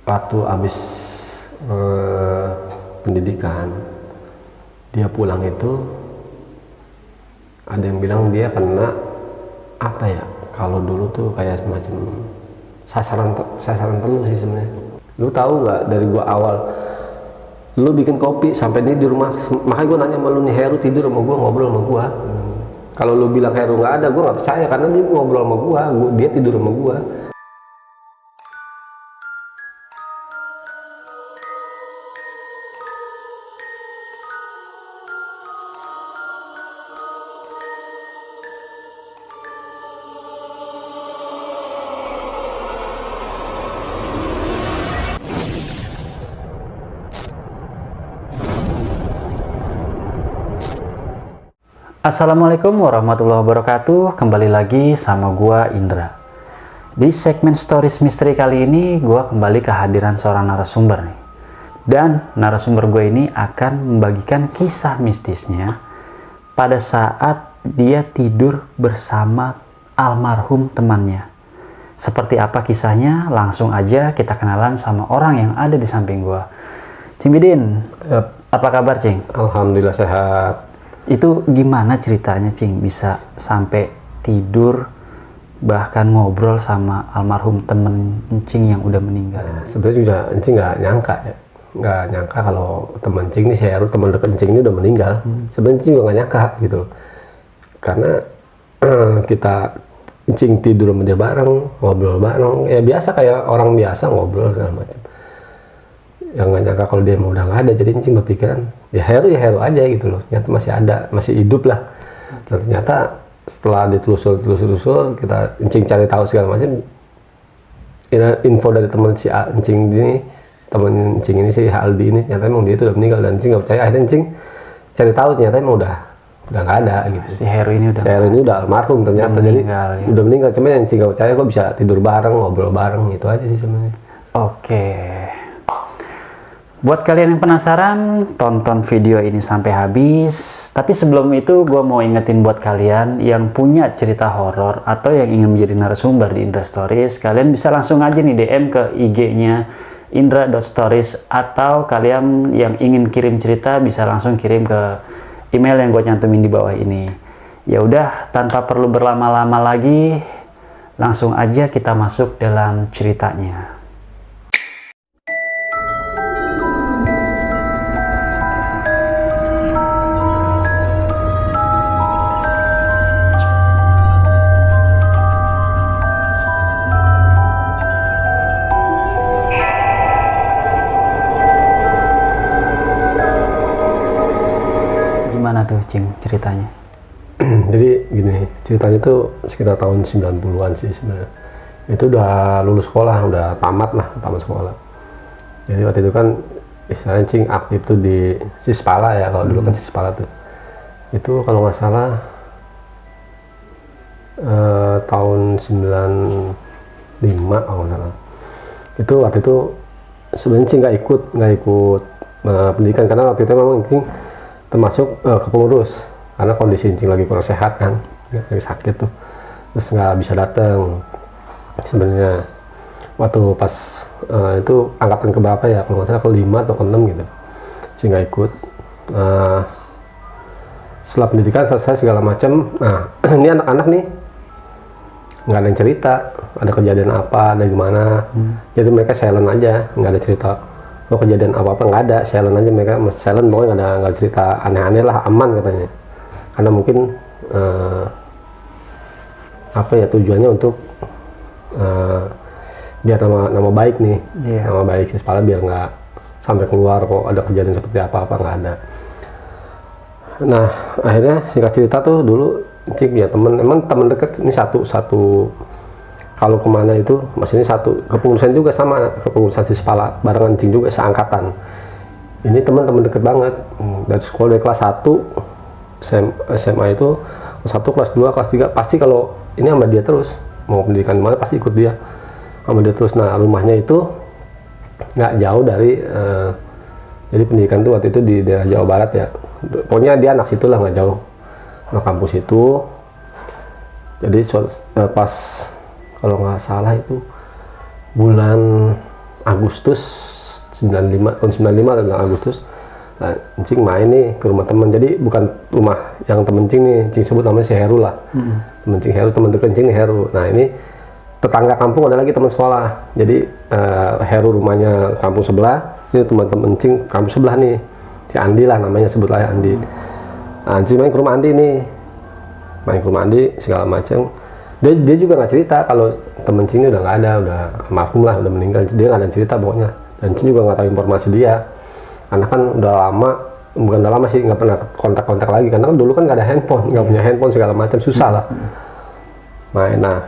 waktu habis pendidikan dia pulang itu ada yang bilang dia kena apa ya, kalau dulu tuh kayak semacam sasaran telur sih sebenarnya. Lu tahu nggak, dari gua awal lu bikin kopi sampai ini di rumah, makanya gua nanya sama lu nih, Heru tidur sama gua, ngobrol sama gua. Kalau lu bilang Heru nggak ada, gua nggak percaya karena dia ngobrol sama gua, dia tidur sama gua. Assalamualaikum warahmatullahi wabarakatuh. Kembali lagi sama gua Indra. Di segmen Stories Misteri kali ini gua kembali kehadiran seorang narasumber nih. Dan narasumber gue ini akan membagikan kisah mistisnya pada saat dia tidur bersama almarhum temannya. Seperti apa kisahnya? Langsung aja kita kenalan sama orang yang ada di samping gua. Cing Bidin, apa kabar Cing? Alhamdulillah sehat. Itu gimana ceritanya Cing bisa sampai tidur bahkan ngobrol sama almarhum temen Cing yang udah meninggal? Nah, sebenarnya juga Encing nggak nyangka kalau temen Encing ini, si Heru teman dekat Encing ini udah meninggal. Sebenarnya Encing juga nggak nyangka gitu, karena kita Encing tidur sama dia bareng, ngobrol bareng, ya biasa kayak orang biasa ngobrol segala macam. Yang nggak nyangka kalau dia udah nggak ada, jadi Encing berpikiran ya Heru aja gitu loh, ternyata masih ada, masih hidup lah. Dan ternyata setelah ditelusur kita Encing cari tahu segala macam, info dari teman si Encing ini, teman Encing ini si Aldi ini, ternyata emang dia itu udah meninggal. Dan Encing nggak percaya, akhirnya Encing cari tahu, ternyata emang udah nggak ada gitu. Si Heru ini udah almarhum ternyata, jadi ya. Udah meninggal. Cuma yang Encing nggak percaya kok bisa tidur bareng, ngobrol bareng, itu aja sih sebenarnya. Oke. Buat kalian yang penasaran, tonton video ini sampai habis. Tapi sebelum itu, gue mau ingetin buat kalian yang punya cerita horor atau yang ingin menjadi narasumber di Indra Stories, kalian bisa langsung aja nih DM ke IG-nya indra.stories, atau kalian yang ingin kirim cerita bisa langsung kirim ke email yang gue nyantumin di bawah ini. Ya udah, tanpa perlu berlama-lama lagi, langsung aja kita masuk dalam ceritanya. Gimana tuh Cing ceritanya? Jadi gini, ceritanya tuh sekitar tahun 90-an sih sebenarnya. Itu udah lulus sekolah, udah tamat sekolah. Jadi waktu itu kan istilahnya Cing aktif tuh di Sispala ya, kalau dulu kan Sispala tuh. Itu kalau nggak salah tahun 95 kalau nggak salah. Itu waktu itu sebenarnya Cing nggak ikut pendidikan, karena waktu itu memang Cing termasuk kepengurus, karena kondisi Encing lagi kurang sehat kan, lagi sakit tuh, terus nggak bisa datang. Sebenarnya waktu pas itu angkatan keberapa ya, kalau nggak salah ke-5 atau ke-6 gitu, Encing nggak ikut. Setelah pendidikan selesai segala macam, nah ini anak-anak nih nggak ada yang cerita, ada kejadian apa, ada gimana, jadi mereka silent aja, nggak ada cerita. Oh kejadian apa-apa nggak ada, silent aja mereka, silent, pokoknya nggak ada cerita aneh-aneh lah, aman katanya. Karena mungkin apa ya, tujuannya untuk biar nama baik nih, nama baik Sispala, biar nggak sampai keluar kok ada kejadian seperti apa-apa, nggak ada. Nah akhirnya singkat cerita tuh dulu Cik ya temen deket ini satu kalau kemana itu, maksudnya satu kepengurusan juga, sama kepengurusan Sispala barengan Cing juga, seangkatan. Ini teman-teman deket banget dari sekolah, dari kelas 1 SMA itu, kelas 1, kelas 2, kelas 3 pasti kalau ini sama dia terus, mau pendidikan mana pasti ikut dia sama dia terus. Nah rumahnya itu nggak jauh dari jadi pendidikan itu waktu itu di daerah Jawa Barat ya, pokoknya dia anak situ lah, nggak jauh anak kampus itu. Jadi pas kalau nggak salah itu bulan Agustus 95, tahun 95 tentang Agustus. Nah, Encing main nih ke rumah temen, jadi bukan rumah yang temen Encing nih, Encing sebut namanya si Heru lah. Temen Encing Heru, temen dekat Encing nih Heru. Nah ini tetangga kampung ada lagi teman sekolah, jadi Heru rumahnya kampung sebelah, ini teman-temen Encing kampung sebelah nih, si Andi lah namanya, sebutlah Andi. Nah, Encing main ke rumah Andi nih, main ke rumah Andi segala macam. Dia juga nggak cerita kalau temen Encing ini udah nggak ada, udah almarhum lah, udah meninggal. Dia nggak ada cerita pokoknya, dan Encing juga nggak tahu informasi dia. Karena kan udah lama, bukan udah lama sih, nggak pernah kontak-kontak lagi, karena kan dulu kan nggak ada handphone, nggak punya handphone segala macam, susah lah. Main, nah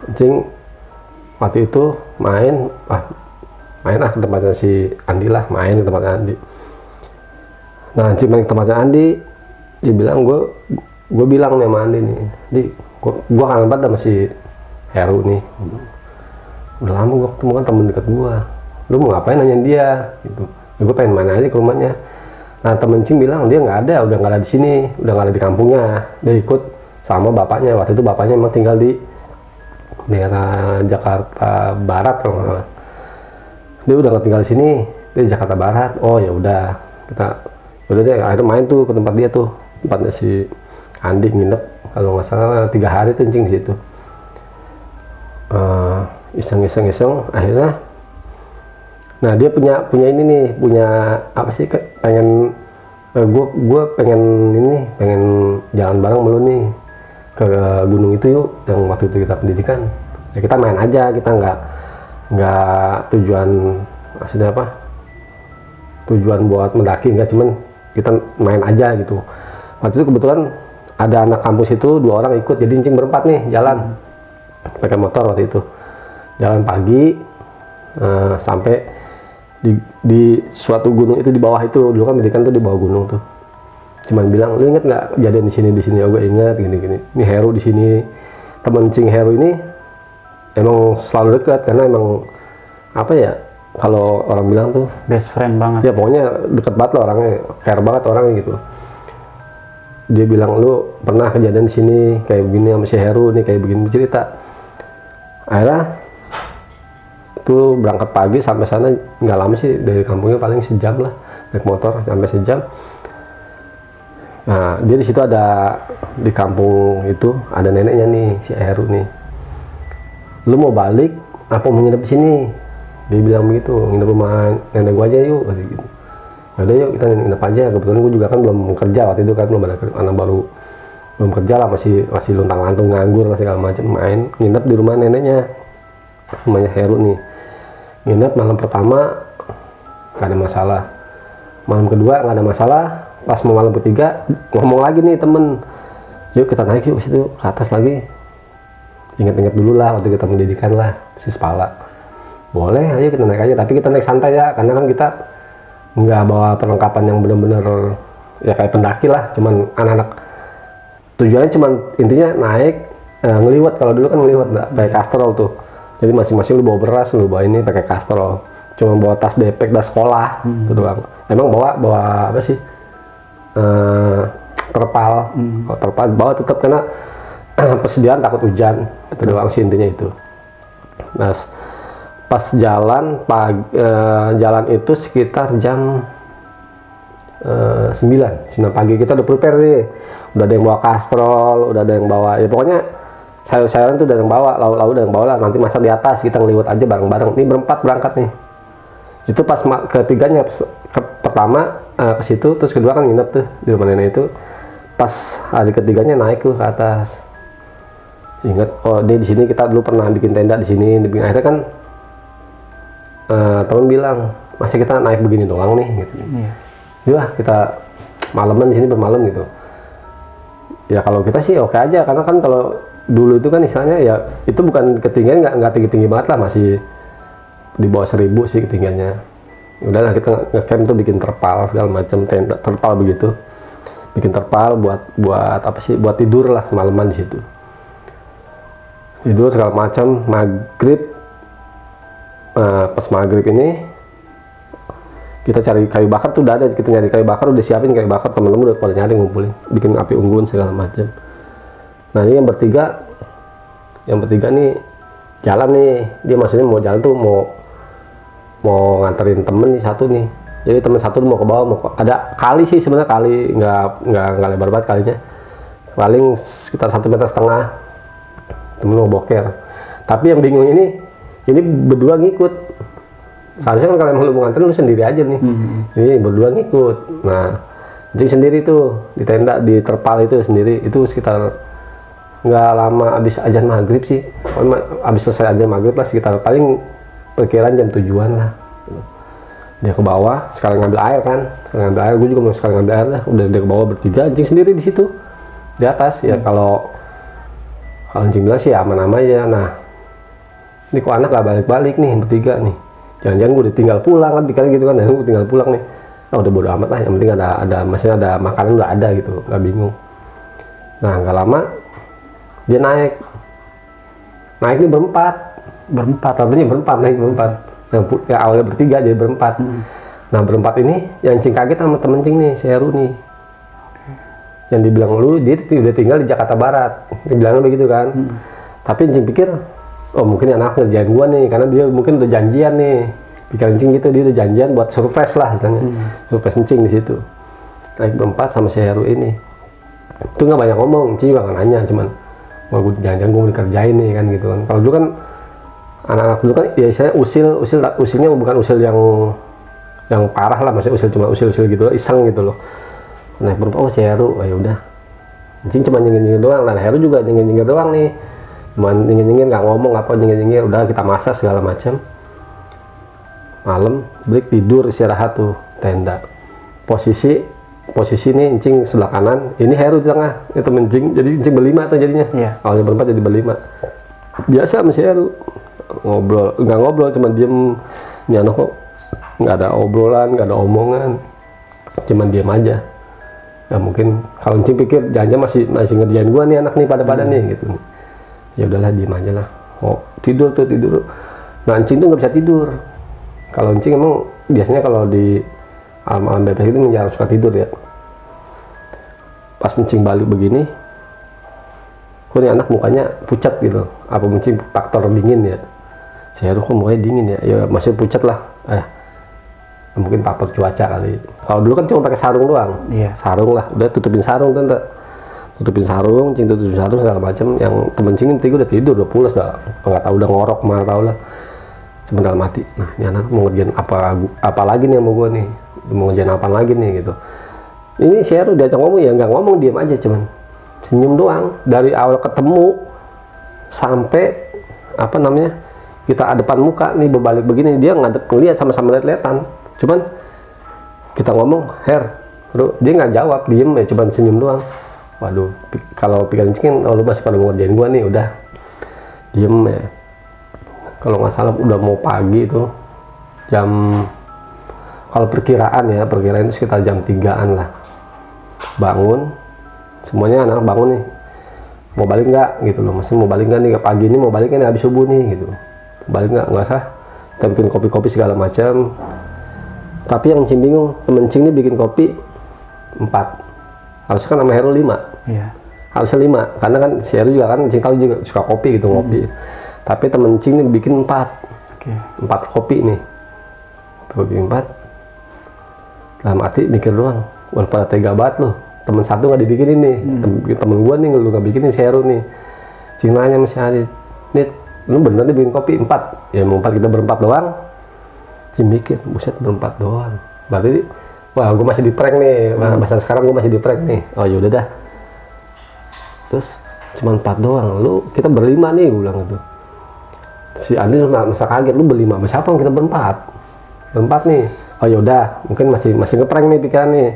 Encing waktu itu main lah ke tempatnya si Andi lah, main ke tempatnya Andi. Nah Encing main ke tempatnya Andi, dia bilang gue bilang nih sama Andi nih, di gue kangen banget sama si Heru nih, udah lama gue ketemu kan temen deket gue, lu mau ngapain nanyain dia gitu. Ya, gue pengen main aja ke rumahnya. Nah temen Encing bilang dia nggak ada, udah nggak ada di sini, udah nggak ada di kampungnya, dia ikut sama bapaknya. Waktu itu bapaknya emang tinggal di daerah Jakarta Barat kalau nggak salah. Dia udah nggak tinggal di sini, dia di Jakarta Barat. Oh ya udah, udah deh akhirnya main tuh ke tempat dia tuh, tempatnya si Andi, nginep kalau nggak salah 3 hari tuh Encing di situ. Iseng akhirnya. Nah dia punya ini nih, punya apa sih, pengen gue pengen jalan bareng melu nih ke gunung itu yuk, yang waktu itu kita pendidikan. Ya kita main aja, kita nggak tujuan, maksudnya apa, tujuan buat mendaki, nggak, cuman kita main aja gitu. Waktu itu kebetulan ada anak kampus itu 2 orang ikut, jadi Encing berempat nih jalan pakai motor. Waktu itu jalan pagi sampai di suatu gunung itu, di bawah itu dulu kan pendidikan tuh di bawah gunung tuh. Cuman bilang, lu inget nggak kejadian di sini? Oh, gue inget gini. Ini Heru di sini. Temen Encing Heru ini emang selalu dekat, karena emang apa ya, kalau orang bilang tuh best friend banget. Ya pokoknya deket banget lah orangnya, care banget orangnya gitu. Dia bilang, lu pernah kejadian di sini kayak begini sama si Heru nih, kayak begini, cerita. Akhirnya tuh berangkat pagi sampai sana nggak lama sih, dari kampungnya paling sejam lah, naik motor sampai sejam. Nah dia di situ ada, di kampung itu ada neneknya nih si Heru nih. Lu mau balik apa mau nginep di sini? Dia bilang begitu, nginep rumah nenek gua aja yuk, kata gitu. Yaudah yuk kita nginep aja. Kebetulan gua juga kan belum kerja waktu itu kan, belum ada anak baru, belum kerja lah, masih luntang-lantung nganggur lah segala macam. Main nginep di rumah neneknya, rumahnya Heru nih. Nginep malam pertama gak ada masalah, malam kedua gak ada masalah. Pas mau malam ketiga ngomong lagi nih temen, yuk kita naik yuk situ ke atas lagi. Ingat-ingat dulu lah waktu kita pendidikan lah, si Spala. Boleh, ayo kita naik aja, tapi kita naik santai ya, karena kan kita nggak bawa perlengkapan yang bener-bener ya kayak pendaki lah, cuman anak-anak. Tujuannya cuman intinya naik, ngeliwat. Kalau dulu kan ngeliwat pakai kastrol tuh. Jadi masing-masing lu bawa beras, lu bawa ini pakai kastrol. Cuma bawa tas depek, tas sekolah, itu doang. Emang bawa apa sih? Terpal. Kalau terpal bawa tetap, karena persediaan takut hujan. Itu doang sih intinya itu. Nah, pas jalan itu sekitar jam 9 pagi kita udah prepare nih. Udah ada yang bawa kastrol, udah ada yang bawa, ya pokoknya sayur-sayuran tuh udah yang bawa, lauk-lauk udah yang bawa lah, nanti masak di atas, kita ngeliwat aja bareng-bareng. Ini berempat berangkat nih. Itu pas ketiganya, pertama ke situ, terus kedua kan nginep tuh di rumah nenek itu. Pas hari ketiganya naik tuh ke atas. Ingat, oh dia di sini kita dulu pernah bikin tenda di sini. Akhirnya kan temen bilang, masih kita naik begini doang nih gitu. Ya kita malaman di sini, bermalam gitu. Ya kalau kita sih oke aja, karena kan kalau dulu itu kan istilahnya ya itu bukan ketinggian, nggak tinggi banget lah, masih di bawah 1000 sih ketinggiannya. Udahlah kita ngecamp tuh bikin terpal segala macam, tenda terpal begitu, bikin terpal buat apa sih, buat tidur lah semalaman di situ, tidur segala macam. Maghrib, pas maghrib ini kita cari kayu bakar tuh udah ada, kita nyari kayu bakar, udah siapin kayu bakar, temen-temen udah pada nyari, ngumpulin, bikin api unggun segala macam. Nah ini yang bertiga nih jalan nih, dia maksudnya mau jalan tuh mau mau nganterin temen nih satu nih. Jadi temen satu mau ke bawah, ada kali sih sebenarnya, kali nggak lebar banget kalinya, paling sekitar 1,5 meter. Temen mau boker. Tapi yang bingung ini berdua ngikut. Seharusnya kan kalau emang lu mau nganterin lu sendiri aja nih. Ini berdua ngikut. Nah, jadi sendiri tuh di tenda, di terpal itu sendiri. Itu sekitar nggak lama abis azan maghrib sih. Abis selesai azan maghrib lah, sekitar paling perkiraan jam 7-an lah. Dia ke bawah, sekalian ngambil air kan. Sekalian ngambil air, gue juga mau sekalian ngambil air lah. Udah dia ke bawah bertiga, anjing sendiri di situ. Di atas, ya kalau anjing bilang sih aman-aman aja. Nah, ini kok anak gak balik-balik nih bertiga nih. Jangan-jangan gue udah tinggal pulang kan, dikali gitu kan. Dan gue tinggal pulang nih. Nah, udah bodo amat lah, yang penting maksudnya ada makanan udah ada gitu, gak bingung. Nah, gak lama dia naik nih berempat, tentunya naik berempat. Nah, ya awalnya bertiga jadi berempat. Nah, berempat ini yang Cing kaget sama temen Cing nih, si Heru nih. Yang dibilang lu dia udah tinggal di Jakarta Barat, dibilangnya begitu kan. Tapi Cing pikir, oh mungkin anak ngerjain gua nih, karena dia mungkin udah janjian nih. Pikiran Cing gitu, dia udah janjian buat surprise lah istilahnya. Surprise Cing di situ. Naik berempat sama si Heru ini. Itu nggak banyak ngomong, Cing juga nggak nanya, cuman wah gue jangan-jangan gue mau dikerjain nih kan gitu kan. Kalau dulu kan anak-anak dulu kan ya saya usilnya bukan usil yang parah lah, maksudnya cuma usil gitu iseng gitu loh. Nah berapa si Heru, ya udah Cing cuma nyengir doang. Nah Heru juga nyengir doang nih, cuma nyengir nggak ngomong apa, nyengir udah kita masak segala macam. Malam break, tidur istirahat tuh tenda. Posisi nih Cing sebelah kanan, ini Heru di tengah, itu temen Cing, jadi Cing berlima tuh jadinya. Awalnya berempat jadi berlima. Biasa sama si Heru nggak ngobrol, cuma diem. Ini anak kok nggak ada obrolan, nggak ada omongan, cuman diem aja. Ya mungkin kalau Cing pikir jangan masih ngerjain gua nih anak nih pada nih gitu. Ya udahlah diem aja lah. Oh tidur. Nah Cing tuh nggak bisa tidur. Kalau Cing emang biasanya kalau di malam bebek itu jarang suka tidur ya. Pas Cing balik begini, kok nih anak mukanya pucat gitu. Apa mungkin faktor dingin ya? Si Heru kok mukanya dingin ya? Ya masih pucat lah. Mungkin faktor cuaca kali. Kalau dulu kan cuma pakai sarung doang. Sarung lah, udah tutupin sarung tante. Tutupin sarung, Cing tutupin sarung segala macam. Yang temen Cing nanti udah tidur, udah pulas dah. Nggak tahu udah ngorok, mana tahu lah. Sebentar mati. Nah, ini anak mau ngerjain apa lagi nih sama gue nih? Mau ngerjain apa lagi nih gitu. Ini si Heru diajak ngomong ya nggak ngomong, diam aja cuman senyum doang. Dari awal ketemu sampai kita depan muka nih berbalik begini, dia ngeliat sama-sama lihat-lihatan. Cuman kita ngomong, dia nggak jawab, diem ya, cuman senyum doang. Waduh, kalau pikiran Cing, lu masih pada mau ngerjain gua nih, udah diem ya. Kalau nggak salah udah mau pagi itu kalau perkiraan itu sekitar jam 3-an lah. Bangun, semuanya anak bangun nih. Mau balik nggak gitu loh, masih mau balik nggak nih, pagi ini mau balik kan habis subuh nih gitu. Balik nggak sah. Kita bikin kopi-kopi segala macam. Tapi yang Cing bingung, temen Cing ini bikin kopi 4. Harusnya kan sama Heru 5. Harusnya 5, karena kan si Heru juga kan Cing tahu juga suka kopi gitu, ngopi. Tapi temen Cing ini bikin 4. 4 kopi nih. Kopi 4. Dalam hati mikir doang, wah pada tega banget loh. Temen satu nggak dibikinin nih, temen gua nih lu nggak bikinin, si Heru nih. Cing nanya sama si Adit, Nit, lu bener nih bikin kopi 4? Ya mau 4 kita berempat doang. Cing mikir, buset berempat doang. Berarti, wah gua masih di prank nih, bahasa sekarang gua masih di prank nih. Oh yaudah dah. Terus cuma 4 doang, kita berlima nih, gua bilang gitu. Si Adit masa kaget, lu berlima sama siapa? Kita berempat nih. Oh yaudah, mungkin masih ngeprank nih pikiran nih.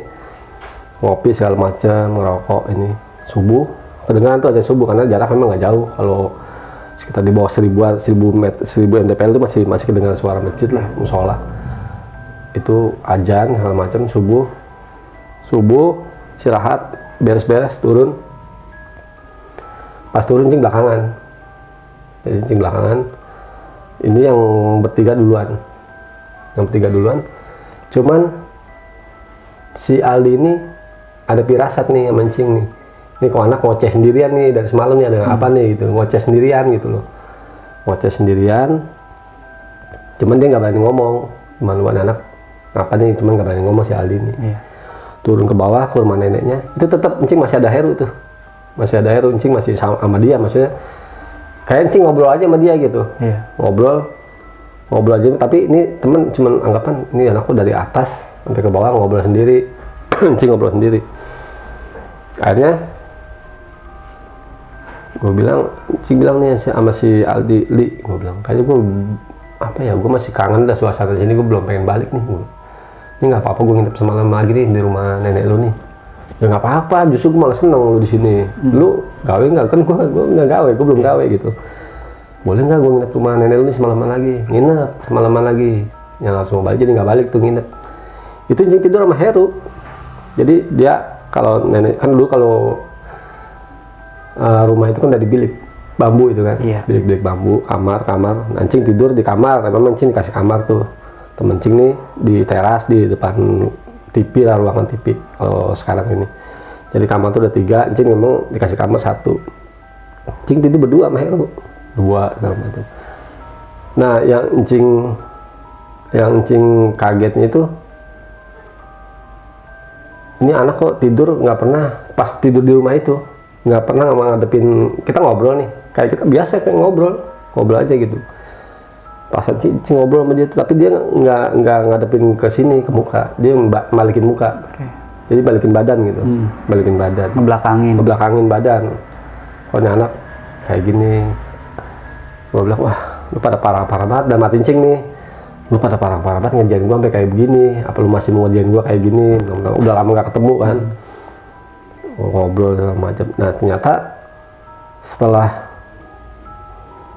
Ngopi segala macam, ngerokok ini. Subuh, kedengaran tuh aja subuh, karena jarak memang nggak jauh. Kalau sekitar di bawah 1000 mdpl itu masih kedengaran suara masjid lah, musola. Itu ajan segala macam, subuh, istirahat, beres-beres, turun. Pas turun Cing belakangan. Jadi Cing belakangan. Ini yang bertiga duluan. Cuman si Aldi ini ada pirasat nih sama Cing nih. Ini kok anak ngoceh sendirian nih dari semalam nih, ada apa nih gitu, ngoceh sendirian gitu loh. Ngoceh sendirian. Cuman dia nggak berani ngomong, cuman lu anak apa nih, cuman nggak berani ngomong si Aldi nih. Turun ke bawah ke rumah neneknya, itu tetap Encing masih ada Heru tuh, masih ada Heru. Encing masih sama dia, maksudnya kayak Encing ngobrol aja sama dia gitu, ngobrol aja. Tapi ini temen cuman anggapan ini anakku dari atas sampai ke bawah ngobrol sendiri. Encing ngobrol sendiri. Akhirnya gue bilang, Encing bilang nih sama si Aldi, Li, gue bilang kayaknya gue apa ya, gue masih kangen dah suasana sini, gue belum pengen balik nih. Ini nggak apa-apa gue nginep semalam lagi nih di rumah nenek lu nih. Ya nggak apa-apa, justru gue malah seneng lu di sini. Lu gawe nggak? Kan gue nggak gawe, gue belum gawe gitu. Boleh nggak gue nginep rumah nenek lu nih semalaman lagi? Nginep semalaman lagi. Yang langsung balik, jadi nggak balik tuh nginep. Itu Encing tidur sama Heru. Jadi dia kalau nenek kan dulu kalau rumah itu kan dari bilik bambu itu kan, bilik bambu, kamar. Nah, Encing tidur di kamar, memang Encing dikasih kamar tuh. Temen Encing nih di teras di depan TV lah, ruangan TV kalau sekarang ini. Jadi kamar tuh ada 3, Encing memang dikasih kamar 1. Encing tidur berdua sama Heru, 2 segala macam. Nah, yang Encing kagetnya itu, ini anak kok tidur nggak pernah, pas tidur di rumah itu nggak pernah ngadepin kita ngobrol nih, kayak kita biasa kayak ngobrol aja gitu. Pas Encing ngobrol sama dia tuh, tapi dia nggak ngadepin ke sini, ke muka, dia balikin muka. Jadi balikin badan gitu, balikin badan, ngebelakangin badan. Pokoknya anak kayak gini, gue bilang wah lu pada parah-parah banget, dan mati Encing nih, lu pada parah-parah banget ngerjain gue sampai kayak begini, apa lu masih mau ngerjain gue kayak gini? Udah lama nggak ketemu kan, ngobrol segala macam. Nah ternyata setelah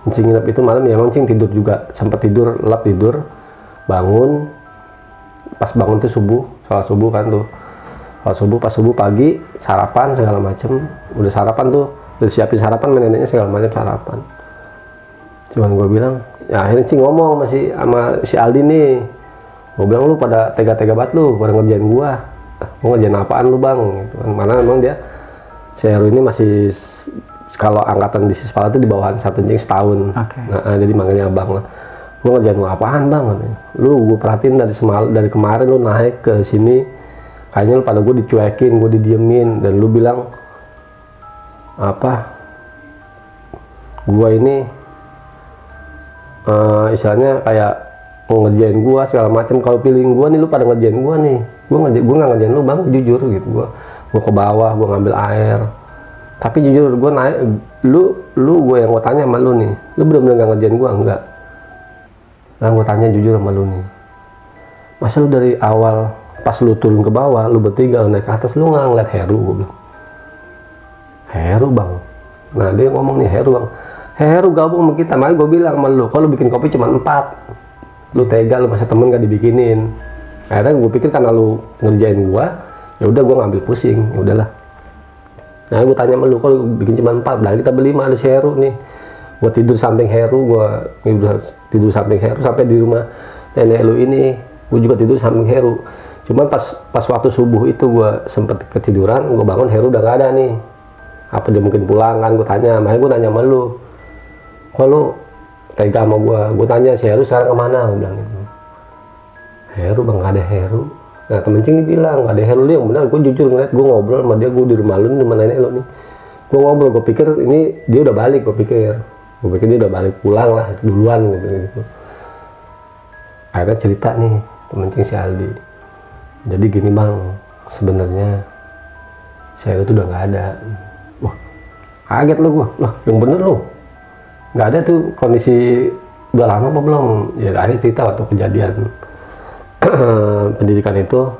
Encing nginep itu malam, ya emang Encing tidur juga, sempat tidur, lap tidur, bangun, pas bangun tuh subuh, sholat subuh kan tuh, pas subuh pagi, sarapan segala macem, udah sarapan tuh, udah siapin sarapan, neneknya segala macam sarapan. Cuman gue bilang, ya akhirnya Encing ngomong masih sama si Aldi nih, gue bilang lu pada tega-tega banget lu, pada ngerjain gua ngerjain apaan lu bang, gitu kan. Mana memang dia, si Heru ini masih kalau angkatan di Sispala itu di bawahan satu Encing setahun. Nah, jadi manggilnya abang lah. Gue ngerjain lu apaan bang? Lu gue perhatiin dari kemarin lu naik ke sini, kayaknya lu pada gue dicuekin, gue didiemin, dan lu bilang apa? Gue ini istilahnya kayak mau ngerjain gue segala macam. Kalau pilihin gue nih, lu pada ngerjain gue nih. Gue nggak ngerjain lu bang, jujur gitu. Gue ke bawah, gue ngambil air. Tapi jujur gue naik, lu gue yang gue tanya sama lu nih, lu bener-bener nggak ngerjain gue? Enggak. Nah gue tanya jujur sama lu nih, masa lu dari awal pas lu turun ke bawah, lu bertiga naik ke atas, lu nggak ngeliat Heru? Gue bilang Heru bang. Nah dia ngomong nih, Heru bang, Heru gabung sama kita. Makanya gue bilang sama lu, kalau lu bikin kopi cuma 4, lu tega, lu masa temen gak dibikinin. Akhirnya gue pikir karena lu ngerjain gue, ya udah gue ngambil pusing, ya udahlah. Nah gue tanya sama lu, kalau bikin cuma 4, nah kita beli ada si Heru nih. Gue tidur samping Heru, gue tidur samping Heru sampai di rumah nenek lu ini, gue juga tidur samping Heru. Cuman pas waktu subuh itu gue sempet ketiduran, gue bangun Heru udah gak ada nih. Apa dia mungkin pulang kan, gue tanya. Makanya gue nanya sama lu, kok lu tega sama gue tanya si Heru sekarang kemana? Gue bilang gitu. Heru bang, gak ada Heru. Nah temen Encing bilang gak ada Heru. Lu yang benar, gue jujur ngeliat, gue ngobrol sama dia, gue di rumah lu nih, di rumah nenek lu nih. Gue ngobrol, gue pikir ini dia udah balik, gue pikir dia udah balik pulang lah duluan gitu. Akhirnya cerita nih temen Encing si Aldi, jadi gini bang, sebenarnya si Heru tuh udah nggak ada. Wah kaget lu, gue lah yang bener lu, nggak ada tuh. Kondisi udah lama apa belum? Ya akhirnya cerita waktu kejadian pendidikan itu,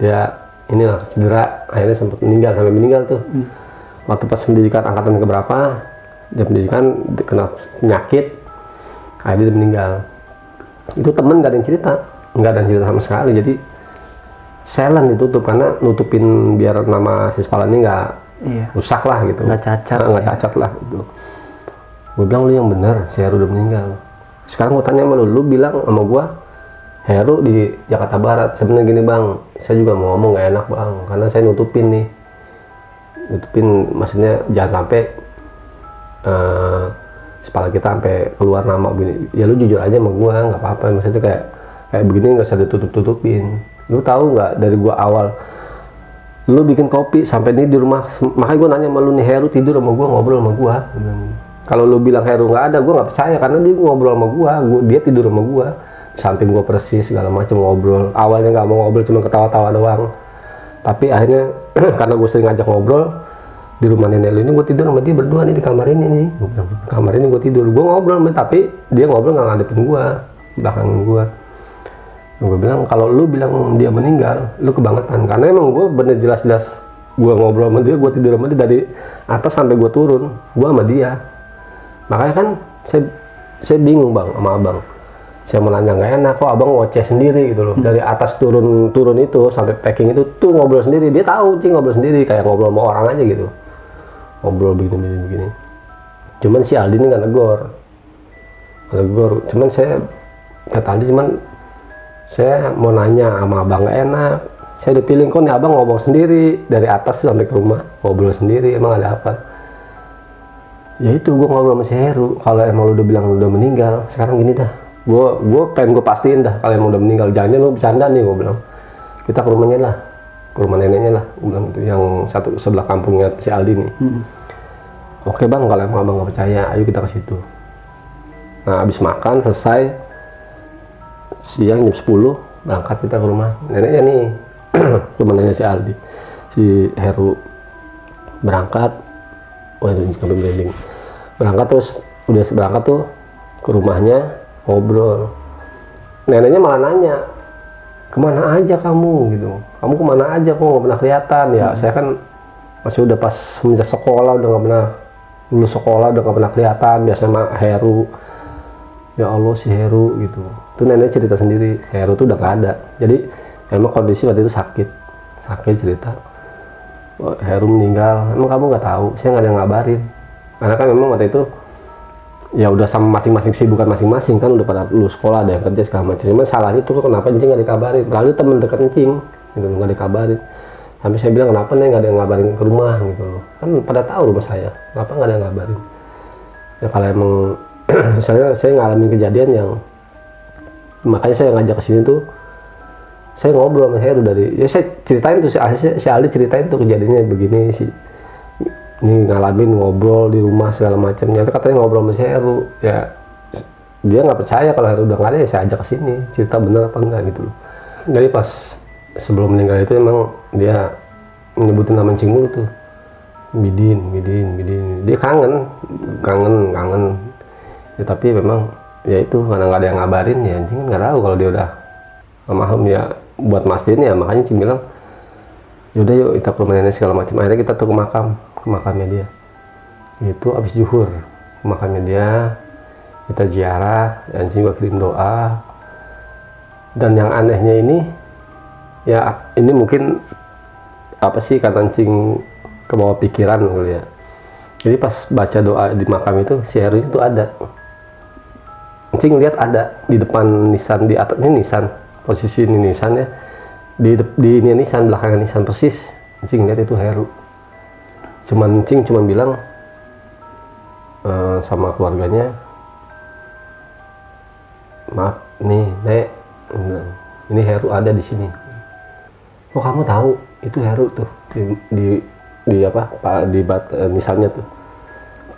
dia inilah cedera, akhirnya sempat sampai meninggal tuh. Waktu pas pendidikan angkatan keberapa, dia pendidikan kena penyakit, akhirnya dia meninggal. Itu temen gak ada yang cerita sama sekali. Jadi silent, ditutup karena nutupin biar nama Sispala ini nggak rusak lah gitu, nggak cacat lah gitu. Gue bilang lu yang bener, si Heru udah meninggal. Sekarang gue tanya sama lu bilang sama gue Heru di Jakarta Barat. Sebenarnya gini bang, saya juga mau ngomong gak enak bang, karena saya nutupin, maksudnya jangan sampai kepala kita sampai keluar nama begini, ya lu jujur aja sama gua, nggak apa-apa. Maksudnya kayak begini nggak usah ditutup-tutupin. Lu tahu nggak dari gua awal lu bikin kopi sampai ini di rumah, makanya gua nanya sama lu nih, Heru tidur sama gua, ngobrol sama gua. Kalau lu bilang Heru nggak ada, gua nggak percaya karena dia ngobrol sama gua, dia tidur sama gua, samping gua persis segala macam ngobrol. Awalnya nggak mau ngobrol, cuma ketawa-tawa doang. Tapi akhirnya karena gua sering ngajak ngobrol, di rumah nenek lu ini gue tidur sama dia berdua nih di kamar ini nih. Gue bilang, kamar ini gue tidur, gue ngobrol tapi dia ngobrol nggak ngadepin gue, belakang gue. Gue bilang kalau lu bilang dia meninggal, lu kebangetan, karena emang gue bener jelas-jelas gue ngobrol sama dia, gue tidur sama dia dari atas sampai gue turun, gue sama dia. Makanya kan saya bingung bang sama abang, saya mau nanya nggak enak kok abang ngoceh sendiri gitu loh. Dari atas turun itu sampai packing itu tuh ngobrol sendiri, dia tahu sih ngobrol sendiri kayak ngobrol sama orang aja gitu, ngobrol begini. Cuman si Aldi ini nggak negor. Cuman saya kata Aldi, saya mau nanya sama abang nggak enak. Saya udah pilih kok nih abang ngomong sendiri dari atas sampai ke rumah, ngobrol sendiri, emang ada apa? Ya itu gue ngobrol sama si Heru. Kalau emang lu udah bilang lu udah meninggal, sekarang gini dah. Gue pengen gue pastiin dah kalau emang udah meninggal. Jangan lu bercanda nih, gue bilang. Kita ke rumahnya lah, ke rumah neneknya lah, gue bilang itu yang satu sebelah kampungnya si Aldi nih. Oke bang, kalau emang abang nggak percaya, ayo kita ke situ. Nah abis makan selesai, siang jam 10 berangkat kita ke rumah neneknya nih, rumah neneknya si Aldi, si Heru. Berangkat, waduh sampai merinding. Berangkat terus udah berangkat tuh ke rumahnya ngobrol. Neneknya malah nanya, kemana aja kamu gitu, kamu kemana aja kok nggak pernah kelihatan ya. Saya kan masih udah pas semenjak sekolah udah nggak pernah, lulus sekolah udah nggak pernah kelihatan, biasanya sama Heru. Ya Allah si Heru gitu, tuh nenek cerita sendiri, Heru tuh udah nggak ada. Jadi emang kondisi waktu itu sakit cerita, Heru meninggal. Emang kamu nggak tahu? Saya nggak ada yang ngabarin, karena kan memang waktu itu ya udah sama masing-masing sibukan masing-masing kan, udah pada lulus sekolah, ada yang kerja segala macam. Cuman salahnya tuh kenapa Encing nggak dikabarin, lalu temen dekat Encing gitu nggak dikabarin. Sampai saya bilang kenapa nih nggak ada yang ngabarin ke rumah gitu loh, kan pada tahu rumah saya, kenapa nggak ada yang ngabarin. Ya kalau emang saya ngalamin kejadian yang makanya saya ngajak ke sini tuh, saya ngobrol sama Heru dari, ya saya ceritain tuh si Ali ceritain tuh kejadiannya begini sih, ini ngalamin ngobrol di rumah segala macam. Nyata katanya ngobrol sama si Heru, ya dia nggak percaya kalau Heru udah nggak ada, ya saya ajak ke sini cerita bener apa enggak gitu loh. Jadi pas sebelum meninggal itu emang dia menyebutin nama Encing mulu tuh, Midin. Dia kangen. Ya, tapi memang ya itu karena nggak ada yang ngabarin, ya Encing kan nggak tahu kalau dia udah almarhum. Ya buat mastiin ya, makanya Encing bilang yaudah yuk kita ke rumah nenek segala macam. Akhirnya kita tuh ke makamnya dia, itu abis zuhur ke makamnya dia, kita ziarah, Encing juga kirim doa. Dan yang anehnya ini, ya ini mungkin apa sih kata Encing ke bawah pikiran kali ya. Jadi pas baca doa di makam itu, si Heru itu ada. Encing lihat ada di depan nisan, di atas ini nisan, posisi ini nisan ya, di ini nisan, belakang nisan persis. Encing lihat itu Heru. Encing cuma bilang sama keluarganya, maaf nih Nek, ini Heru ada di sini. Oh kamu tahu itu Heru tuh di apa pak di nisannya tuh.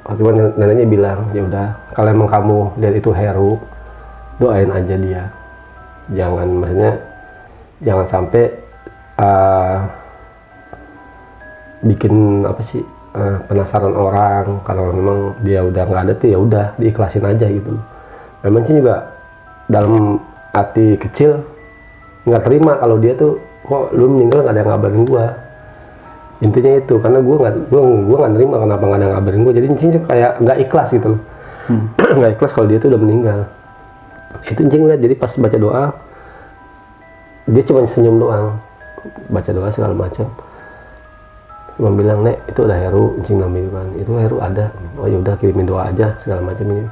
Cuma neneknya bilang ya udah kalau emang kamu lihat itu Heru, doain aja dia, maksudnya jangan sampai bikin apa sih penasaran orang. Kalau memang dia udah nggak ada tuh ya udah diikhlasin aja gitu. Memang sih juga dalam hati kecil nggak terima kalau dia tuh kok lu meninggal nggak ada yang ngabarin gua. Intinya itu karena gua nggak nerima kenapa nggak ada yang ngabarin gua. Jadi Encing kayak nggak ikhlas gitu loh. Nggak ikhlas kalau dia tuh udah meninggal. Itu Encing lihat, jadi pas baca doa dia cuma senyum doang, baca doa segala macam, cuma bilang Nek itu udah Heru. Encing bilang gitu kan, itu Heru ada. Oh ya udah kirimin doa aja segala macam. Ini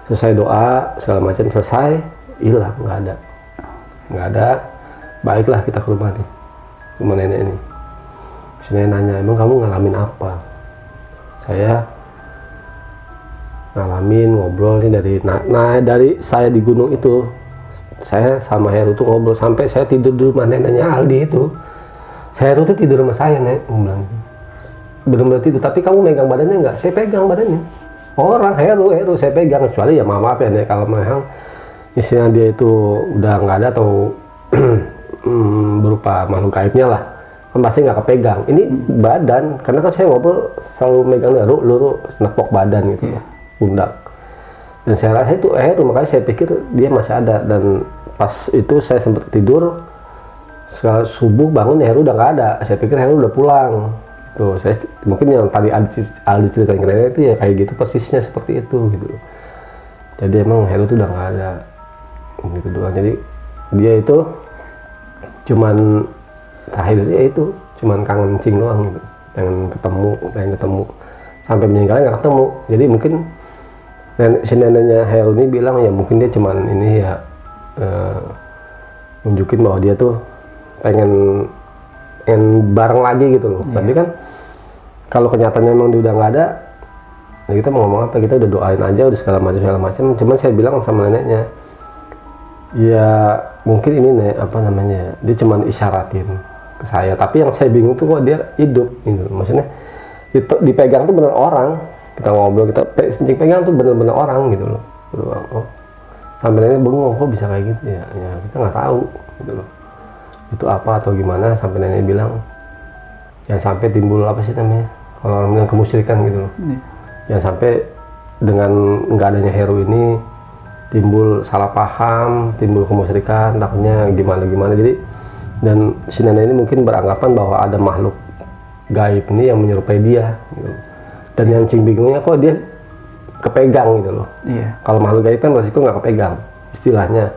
selesai doa segala macam, selesai hilang, nggak ada. Baiklah kita ke rumah nih, rumah nenek ini. Saya nanya, emang kamu ngalamin apa? Saya ngalamin ngobrol nih dari saya di gunung itu, saya sama Heru tuh ngobrol sampai saya tidur di rumah neneknya Aldi itu. Heru tuh tidur sama saya, Nek, bilang bener-bener tidur, tapi kamu megang badannya enggak? Saya pegang badannya. Orang Heru saya pegang, kecuali ya maaf ya Nek, kalau memang istilah dia itu udah nggak ada atau berupa makhluk gaibnya lah, kan pasti nggak kepegang. Ini badan, karena kan saya ngobrol selalu megang Heru nepok badan gitu, pundak. Dan saya rasa itu Heru, makanya saya pikir dia masih ada. Dan pas itu saya sempat tidur, subuh bangun Heru udah nggak ada. Saya pikir Heru udah pulang. Tuh, saya mungkin yang tadi Aldi ceritain itu ya kayak gitu persisnya seperti itu gitu. Jadi emang Heru tuh udah nggak ada gitu doang. Jadi dia itu cuman terakhirnya itu cuman kangen Cing doang gitu. pengen ketemu sampai meninggalnya nggak ketemu. Jadi mungkin si neneknya Heru ini bilang ya mungkin dia cuman ini ya nunjukin bahwa dia tuh pengen bareng lagi gitu loh. Tapi kan kalau kenyataannya memang dia udah nggak ada, ya kita mau ngomong apa, kita udah doain aja udah segala macam. Cuman saya bilang sama neneknya, ya mungkin ini Nek, apa namanya, dia cuman isyaratin ke saya. Tapi yang saya bingung tuh kok dia hidup gitu. Maksudnya dipegang tuh bener orang, kita ngobrol, kita pegang tuh bener-bener orang gitu loh. Oh, sampai nenek bengong kok bisa kayak gitu ya kita nggak tahu gitu loh. Itu apa atau gimana, sampai nenek bilang jangan sampai timbul apa sih namanya kalau orang bilang kemusyrikan gitu loh. Jangan sampai dengan nggak adanya Heru ini timbul salah paham, timbul kemusyrikan, takutnya gimana. Jadi dan si nenek ini mungkin beranggapan bahwa ada makhluk gaib ini yang menyerupai dia gitu. Dan yang Cing bingungnya kok dia kepegang gitu loh. Kalau makhluk gaib kan resiko nggak kepegang istilahnya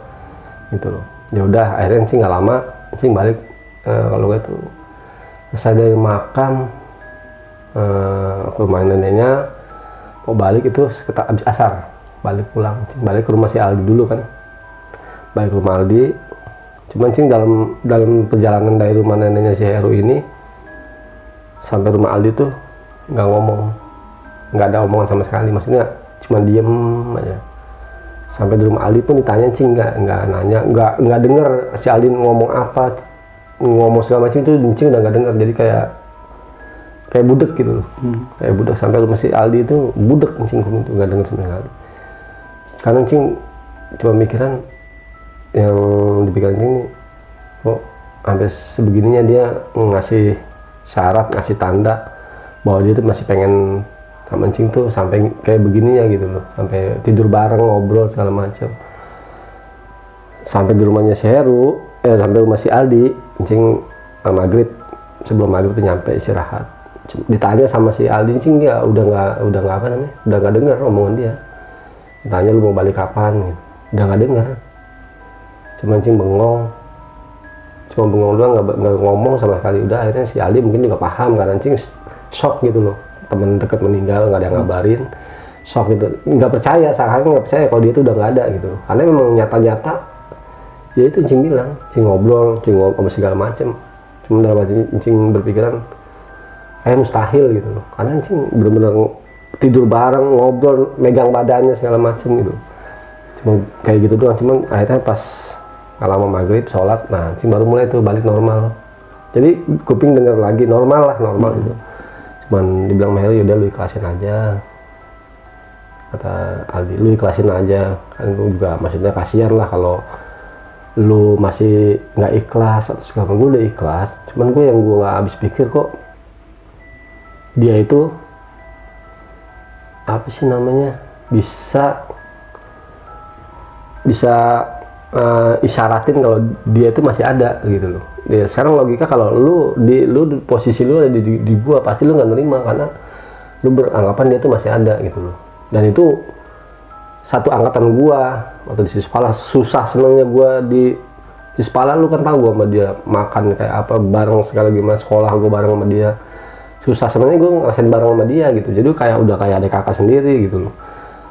gitu loh. Ya udah akhirnya Cing nggak lama Cing balik kalau gitu selesai dari makam ke rumah neneknya, mau balik itu sekitar abis asar balik pulang. Cing balik ke rumah si Aldi dulu kan, balik ke rumah Aldi. Cuman Cing dalam perjalanan dari rumah neneknya si Heru ini sampai rumah Aldi tuh nggak ngomong, nggak ada omongan sama sekali, maksudnya cuma diem aja. Sampai di rumah Aldi pun ditanya Cing nggak nanya, nggak denger si Aldi ngomong apa, ngomong segala macam itu Cing udah nggak denger. Jadi kayak budek gitu loh. Kayak budek. Sampai rumah si Aldi itu budek Cing itu nggak denger sama sekali. Karena Cing cuma mikiran yang dipikiran Cing nih, kok sampai sebegininya dia ngasih syarat, ngasih tanda bahwa dia tuh masih pengen sama Cing tuh sampai kayak begininya gitu loh, sampai tidur bareng, ngobrol segala macam. Sampai di rumahnya si Heru, sampai rumah si Aldi, Cing maghrib, sebelum maghrib tuh nyampe istirahat. Ditanya sama si Aldi, Cing dia udah nggak apa namanya, udah nggak dengar omongan dia. Ditanya lu mau balik kapan, gitu. Udah nggak dengar. Cuman Cing bengong doang, nggak ngomong sama sekali. Udah akhirnya si Aldi mungkin juga paham karena Cing shock gitu loh, temen deket meninggal nggak ada yang ngabarin, shock gitu, nggak percaya, seakan nggak percaya kalau dia tuh udah nggak ada gitu loh. Karena memang nyata-nyata ya itu Cing bilang, Cing ngobrol sama segala macem. Cuma dalam hati Cing berpikiran kayak mustahil gitu loh, karena Cing bener-bener tidur bareng, ngobrol, megang badannya segala macem gitu. Cuma kayak gitu doang. Cuman akhirnya pas nggak lama maghrib sholat, nah Cing baru mulai tuh balik normal. Jadi kuping denger lagi normal gitu. Cuman dibilang Mel, yaudah lu ikhlasin aja, kata Aldi, lu ikhlasin aja, kan lu juga maksudnya kasihan lah kalau lu masih nggak ikhlas atau segala macam. Gue udah ikhlas, cuman gue nggak habis pikir kok dia itu apa sih namanya bisa isyaratin kalau dia itu masih ada gitu loh. Ya, sekarang logika kalau lu posisi lu ada di gua, pasti lu nggak nerima karena lu beranggapan dia tuh masih ada gitu loh. Dan itu satu angkatan gua waktu di Sispala, susah senangnya gua di Sispala. Lu kan tahu gua sama dia makan kayak apa bareng, sekali gimana sekolah gua bareng sama dia, susah senangnya gua ngerasain bareng sama dia gitu. Jadi udah kayak adik kakak sendiri gitu loh.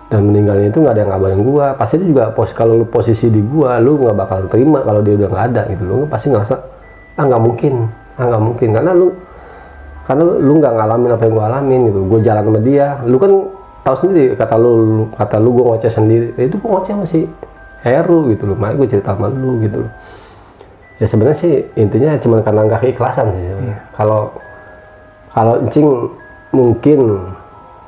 Dan meninggalnya itu nggak ada yang ngabarin gua. Pasti itu juga kalau lu posisi di gua, lu nggak bakal terima kalau dia udah nggak ada gitu. Lu pasti ngerasa nggak mungkin karena lu nggak ngalamin apa yang gua alamin gitu. Gua jalan sama dia, lu kan tahu sendiri, kata lu gue ngoceh sendiri, itu gue ngoceh masih Heru gitu loh, makanya gue cerita sama lu gitu loh. Ya sebenarnya sih intinya cuma karena nggak keikhlasan sih. Kalau Encing mungkin,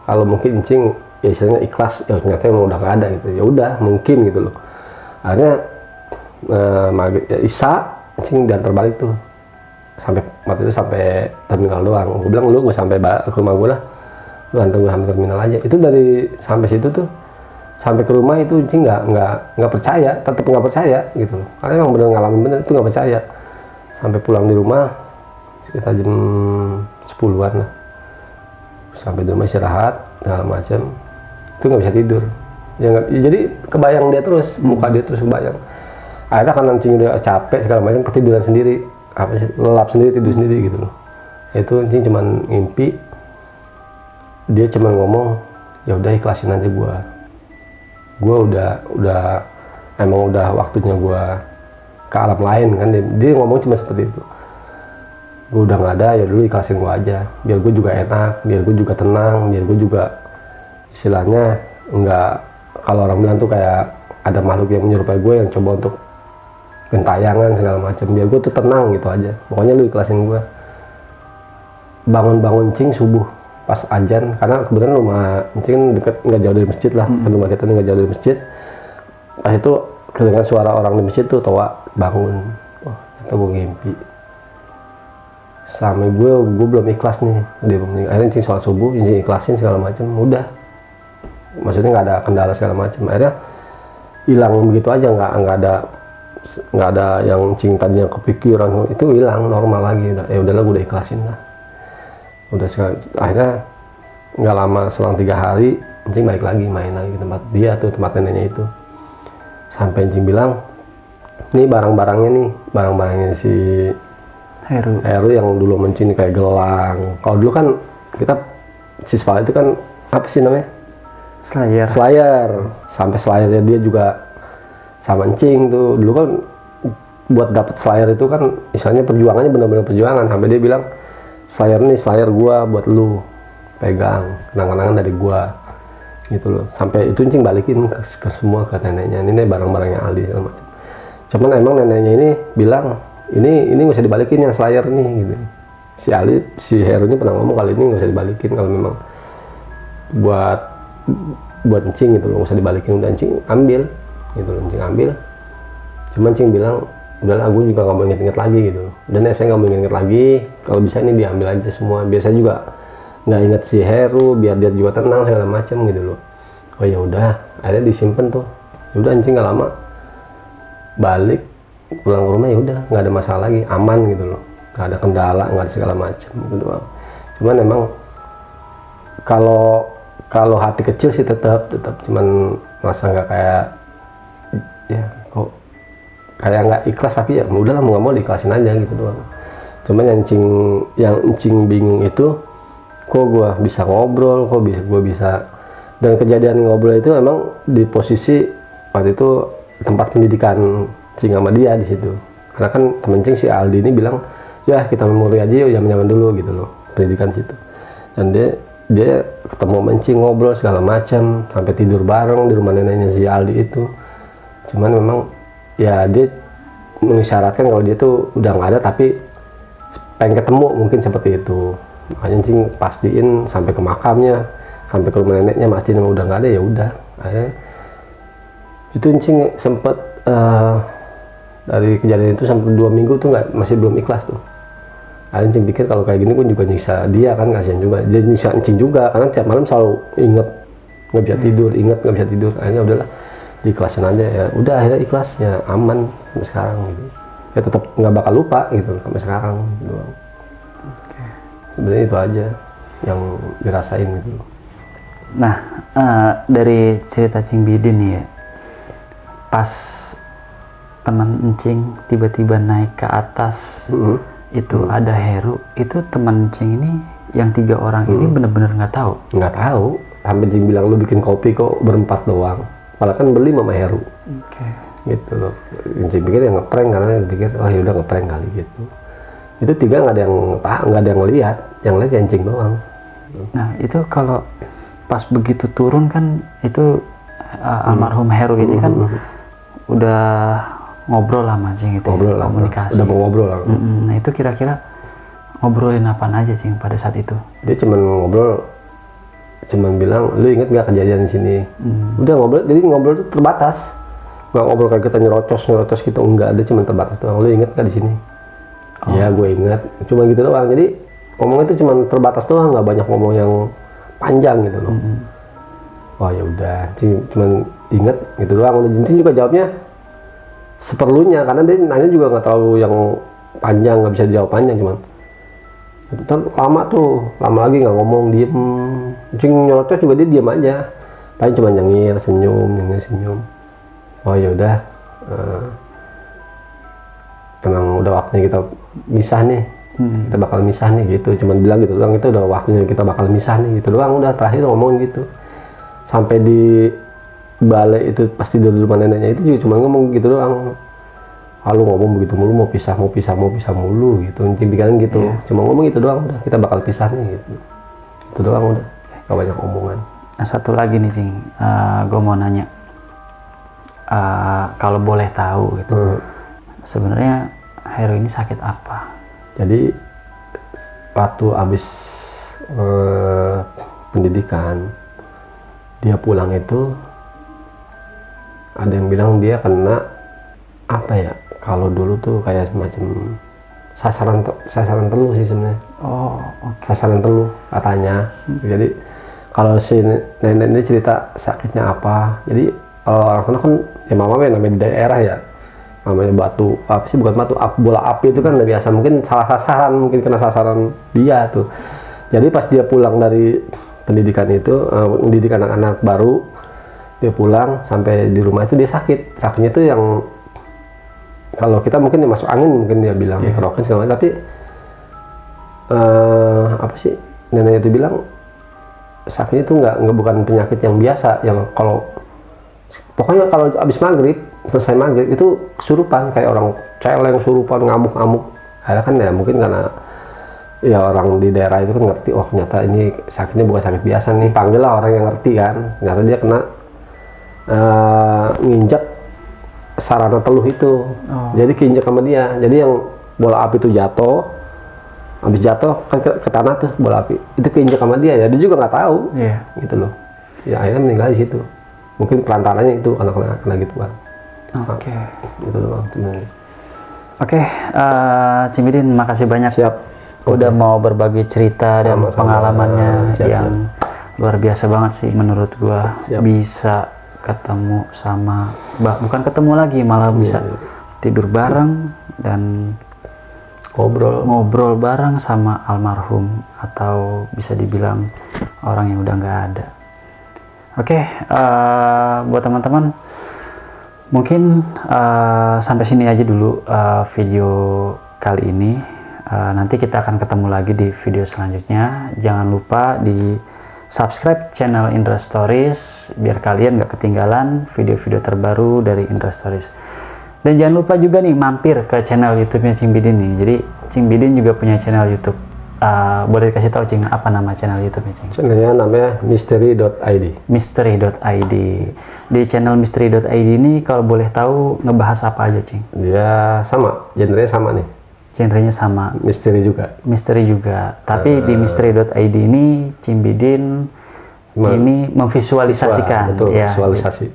Encing ya istilahnya ikhlas, ya ternyata emang udah nggak ada gitu, ya udah mungkin gitu loh. Akhirnya maghrib ya Isya, Encing diantar balik tuh, sampai waktu itu sampai terminal doang. Gue bilang lu nggak sampai ke rumah gue lah, lu antar gue sampai terminal aja. Itu dari sampai situ tuh sampai ke rumah itu Encing nggak percaya, tetap nggak percaya gitu loh, karena emang bener ngalamin bener itu nggak percaya. Sampai pulang di rumah sekitar jam 10-an lah, sampai di rumah istirahat segala macam, itu nggak bisa tidur ya, jadi kebayang dia terus, muka dia terus kebayang. Akhirnya kan Encing udah capek segala macam, ketiduran sendiri, lelap sendiri, tidur sendiri gitu loh. Itu Encing cuman ngimpi, dia cuman ngomong ya udah ikhlasin aja gue udah emang udah waktunya gue ke alam lain kan. Dia ngomong cuma seperti itu, gue udah nggak ada, ya dulu ikhlasin gue aja, biar gue juga enak, biar gue juga tenang, biar gue juga istilahnya nggak, kalau orang bilang tuh kayak ada makhluk yang menyerupai gue yang coba untuk gentayangan segala macam, biar gue tuh tenang gitu aja. Pokoknya lu ikhlasin gue. Bangun Encing subuh pas azan, karena kebetulan rumah Encing kan deket, nggak jauh dari masjid lah, kan rumah kita nggak jauh dari masjid. Pas itu kedengar suara orang di masjid tuh, Toa bangun, oh ternyata gue ngimpi. Selama gue belum ikhlas nih, dia belum. Akhirnya Encing sholat subuh, Encing ikhlasin segala macam, udah, maksudnya nggak ada kendala segala macam. Akhirnya hilang begitu aja, nggak ada yang Encing tadinya kepikiran, itu hilang normal lagi. Udah, ya udahlah, gue udah ikhlasin lah. Udah akhirnya nggak lama, selang 3 hari Encing balik lagi, main lagi ke tempat dia tuh, tempat neneknya itu. Sampai Encing bilang, nih barang-barangnya si Heru yang dulu Encing kayak gelang. Kalau dulu kan kita siswa itu kan apa sih namanya, Slayer. Sampai Slayernya dia juga sama Encing tuh. Dulu kan buat dapet Slayer itu kan misalnya perjuangannya benar-benar perjuangan. Sampai dia bilang, Slayer gua buat lu pegang, kenang-kenangan dari gua gitu loh. Sampai itu Encing balikin ke semua ke neneknya, ini barang-barangnya Aldi segala macam. Cuman emang neneknya ini bilang, ini nggak usah dibalikin yang Slayer nih gitu. Si Ali, si Heru ini pernah ngomong kali ini nggak usah dibalikin, kalau memang buat Encing gitu loh, nggak usah dibalikin. Udah Encing ambil gitu loh, Encing ambil. Cuman Encing bilang, udahlah, aku juga nggak mau inget-inget lagi gitu. Dan saya nggak mau inget-inget lagi, kalau bisa ini diambil aja semua. Biasa juga nggak inget si Heru, biar dia juga tenang segala macam gitu loh. Oh ya udah, akhirnya disimpan tuh. Udah Encing nggak lama balik pulang ke rumah, ya udah nggak ada masalah lagi, aman gitu loh, nggak ada kendala, nggak ada segala macam gitu doang. Cuman emang kalau hati kecil sih tetap cuman merasa nggak kayak, ya kok kayak nggak ikhlas, tapi ya udahlah, mau nggak mau diikhlasin aja gitu doang. Cuman yang Encing bingung itu, kok gue bisa ngobrol, kok gue bisa, dan kejadian ngobrol itu emang di posisi waktu itu tempat pendidikan Encing sama dia di situ. Karena kan temen Encing si Aldi ini bilang, ya kita memori aja yuk, zaman dulu gitu loh, pendidikan situ. Dan dia ketemu sama Encing, ngobrol segala macam, sampai tidur bareng di rumah neneknya si Aldi itu. Cuman memang ya dia mengisyaratkan kalau dia tuh udah nggak ada, tapi pengen ketemu, mungkin seperti itu. Makanya Encing pastiin sampai ke makamnya, sampai ke rumah neneknya, mastiin udah nggak ada, ya udah. Akhirnya itu Encing sempet dari kejadian itu sampai 2 minggu tuh masih belum ikhlas tuh. Akhirnya Encing pikir kalau kayak gini pun juga nyiksa dia kan, kasihan juga. Jadi nyiksa Encing juga, karena tiap malam selalu inget nggak bisa tidur, nggak bisa tidur. Akhirnya udahlah, diikhlasin aja, ya udah, akhirnya ikhlas, ya aman sampai sekarang gitu. Ya tetap nggak bakal lupa gitu sampai sekarang gitu. Sebenarnya itu aja yang dirasain gitu. Nah, dari cerita Cing Bidin nih ya, pas teman Encing tiba-tiba naik ke atas, itu ada Heru, itu teman Encing ini yang 3 orang ini bener-bener nggak tahu. Nggak tahu, sampai Encing bilang, lu bikin kopi kok berempat doang, malah kan beli sama Heru. Gitu loh. Encing pikir ya ngeprank, karena pikir oh ya udah ngeprank kali gitu. Itu 3 nggak ada yang lihat, yang lihat ya Encing doang. Nah itu kalau pas begitu turun kan itu almarhum Heru ini kan udah ngobrol lama Cing, itu ngobrol ya, komunikasi. Udah mau ngobrol lah. Nah itu kira-kira ngobrolin apa aja Cing pada saat itu? Dia cuman ngobrol, cuman bilang, lu inget nggak kejadian di sini? Udah ngobrol, jadi ngobrol tuh terbatas. Nggak ngobrol kayak kita nyerocos gitu, enggak, ada cuman terbatas doang. Lu inget nggak di sini? Iya, gue inget. Cuma gitu doang. Jadi ngomongnya itu cuman terbatas doang, nggak banyak ngomong yang panjang gitu loh. Wah ya udah, cuman inget gitu doang. Udah Jintin juga jawabnya seperlunya, karena dia nanya juga nggak terlalu yang panjang, nggak bisa dijawab panjang, cuman lama lagi nggak ngomong, diem. Cing nyocok juga dia diem aja, paling cuma nyengir senyum. Oh ya udah, emang udah waktunya kita misah nih, kita bakal misah nih gitu. Cuman bilang gitu doang, itu udah waktunya kita bakal misah nih gitu doang. Udah terakhir ngomong gitu. Sampai di balai itu pasti di rumah neneknya itu juga cuma ngomong gitu doang. Lalu ngomong begitu mulu, mau pisah mulu gitu, pikiran gitu. Cuma ngomong gitu doang, udah kita bakal pisah nih gitu. Itu doang udah, gak banyak omongan. Nah, satu lagi nih Cing, gue mau nanya, kalau boleh tahu gitu, sebenarnya Heru ini sakit apa? Jadi waktu habis pendidikan, dia pulang itu ada yang bilang dia kena apa ya? Kalau dulu tuh kayak semacam sasaran teluh sih sebenarnya. Sasaran teluh katanya. Jadi kalau si nenek ini cerita sakitnya apa, jadi kalau orang sana kan ya mama namanya di daerah ya, namanya batu apa sih, bukan batu, bola api itu kan udah biasa, mungkin salah sasaran, mungkin kena sasaran dia tuh. Jadi pas dia pulang dari pendidikan itu, mendidik anak-anak baru, dia pulang sampai di rumah itu dia sakitnya tuh yang kalau kita mungkin dia masuk angin, mungkin dia bilang kerokan segala macam, tapi apa sih nenek itu bilang sakitnya itu nggak bukan penyakit yang biasa, yang kalau pokoknya kalau habis selesai maghrib itu kesurupan, kayak orang celeng kesurupan, ngamuk-ngamuk. Ada kan ya, mungkin karena ya orang di daerah itu kan ngerti, oh ternyata ini sakitnya bukan sakit biasa nih, panggil lah orang yang ngerti kan. Ternyata dia kena nginjak sarana teluh itu, jadi keinjak sama dia. Jadi yang bola api itu jatuh, habis jatuh kan ke tanah tuh bola api itu keinjak sama dia, ya dia juga nggak tahu, gitu loh. Ya akhirnya meninggal di situ. Mungkin perantaranya itu kena gituan. Itu doang sebenarnya. Cing Bidin, makasih banyak. Siap. Udah mau berbagi cerita dan pengalamannya yang luar biasa banget sih menurut gua. Bisa ketemu sama, bukan ketemu lagi, malah bisa tidur bareng dan ngobrol bareng sama almarhum, atau bisa dibilang orang yang udah nggak ada. Buat teman-teman, mungkin sampai sini aja dulu video kali ini. Nanti kita akan ketemu lagi di video selanjutnya. Jangan lupa di subscribe channel Indra Stories biar kalian gak ketinggalan video-video terbaru dari Indra Stories. Dan jangan lupa juga nih mampir ke channel YouTube-nya Cing Bidin nih. Jadi Cing Bidin juga punya channel YouTube. Boleh dikasih tahu Cing, apa nama channel YouTube-nya Cing? Channelnya namanya Misteri.id. Misteri.id. Di channel Misteri.id ini kalau boleh tahu ngebahas apa aja Cing? Dia sama, genrenya sama nih. Genrenya sama. Misteri juga. Tapi di Misteri.id ini Cing Bidin ini memvisualisasikan,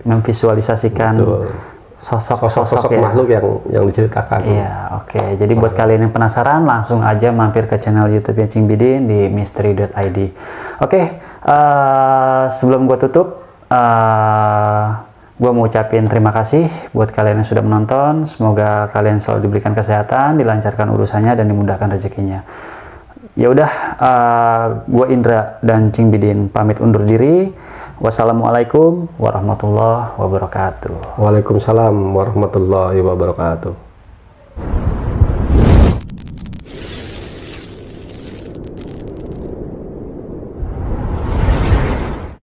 memvisualisasikan sosok ya, makhluk yang diceritakan. Iya, Jadi buat kalian yang penasaran, langsung aja mampir ke channel YouTube-nya Cing Bidin di Misteri.id. Sebelum gua tutup, gue mau ucapin terima kasih buat kalian yang sudah menonton. Semoga kalian selalu diberikan kesehatan, dilancarkan urusannya, dan dimudahkan rezekinya. Ya udah, gue Indra dan Cing Bidin pamit undur diri. Wassalamualaikum warahmatullahi wabarakatuh. Waalaikumsalam warahmatullahi wabarakatuh.